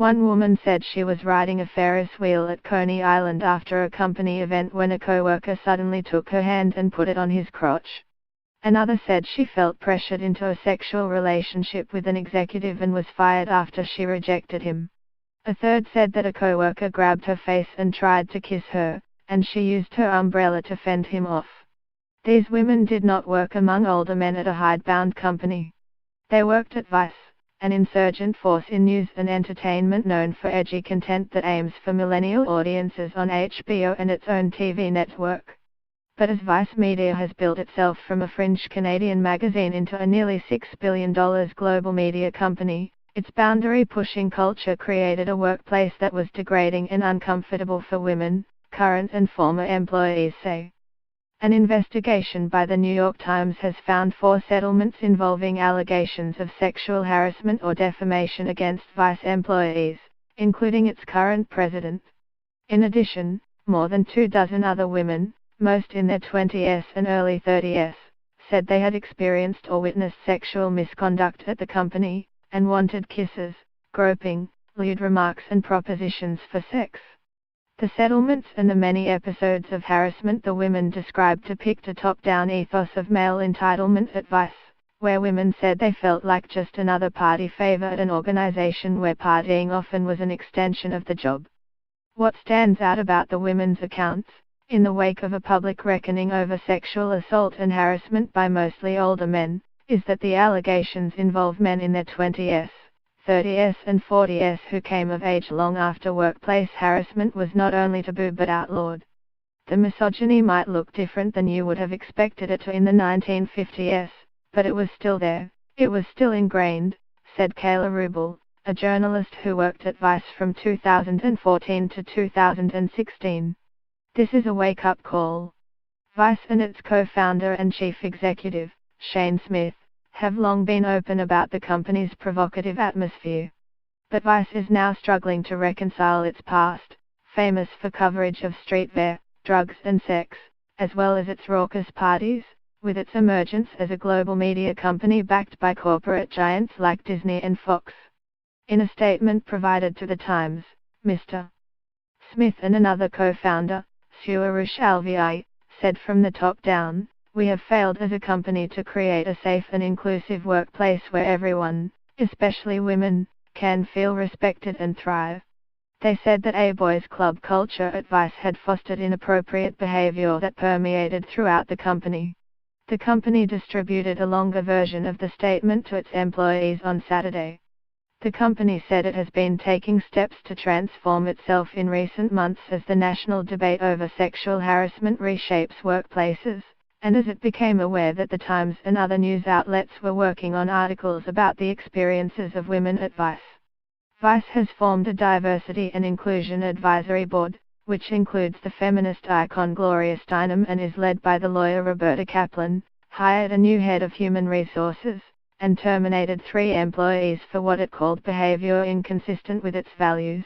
One woman said she was riding a Ferris wheel at Coney Island after a company event when a coworker suddenly took her hand and put it on his crotch. Another said she felt pressured into a sexual relationship with an executive and was fired after she rejected him. A third said that a coworker grabbed her face and tried to kiss her, and she used her umbrella to fend him off. These women did not work among older men at a hidebound company. They worked at Vice, an insurgent force in news and entertainment known for edgy content that aims for millennial audiences on HBO and its own TV network. But as Vice Media has built itself from a fringe Canadian magazine into a nearly $6 billion global media company, its boundary-pushing culture created a workplace that was degrading and uncomfortable for women, current and former employees say. An investigation by the New York Times has found 4 settlements involving allegations of sexual harassment or defamation against Vice employees, including its current president. In addition, more than 24 other women, most in their 20s and early 30s, said they had experienced or witnessed sexual misconduct at the company, and wanted kisses, groping, lewd remarks and propositions for sex. The settlements and the many episodes of harassment the women described depict a top-down ethos of male entitlement at Vice, where women said they felt like just another party favor at an organization where partying often was an extension of the job. What stands out about the women's accounts, in the wake of a public reckoning over sexual assault and harassment by mostly older men, is that the allegations involve men in their 20s, 30s and 40s who came of age long after workplace harassment was not only taboo but outlawed. The misogyny might look different than you would have expected it to in the 1950s, but it was still there, it was still ingrained, said Kayla Rubel, a journalist who worked at Vice from 2014 to 2016. This is a wake-up call. Vice and its co-founder and chief executive, Shane Smith, have long been open about the company's provocative atmosphere. But Vice is now struggling to reconcile its past, famous for coverage of streetwear, drugs and sex, as well as its raucous parties, with its emergence as a global media company backed by corporate giants like Disney and Fox. In a statement provided to the Times, Mr. Smith and another co-founder, Suresh Alvi, said from the top down, "We have failed as a company to create a safe and inclusive workplace where everyone, especially women, can feel respected and thrive." They said that a boys' club culture at Vice had fostered inappropriate behavior that permeated throughout the company. The company distributed a longer version of the statement to its employees on Saturday. The company said it has been taking steps to transform itself in recent months as the national debate over sexual harassment reshapes workplaces, and as it became aware that the Times and other news outlets were working on articles about the experiences of women at Vice. Vice has formed a diversity and inclusion advisory board, which includes the feminist icon Gloria Steinem and is led by the lawyer Roberta Kaplan, hired a new head of human resources, and terminated 3 employees for what it called behavior inconsistent with its values.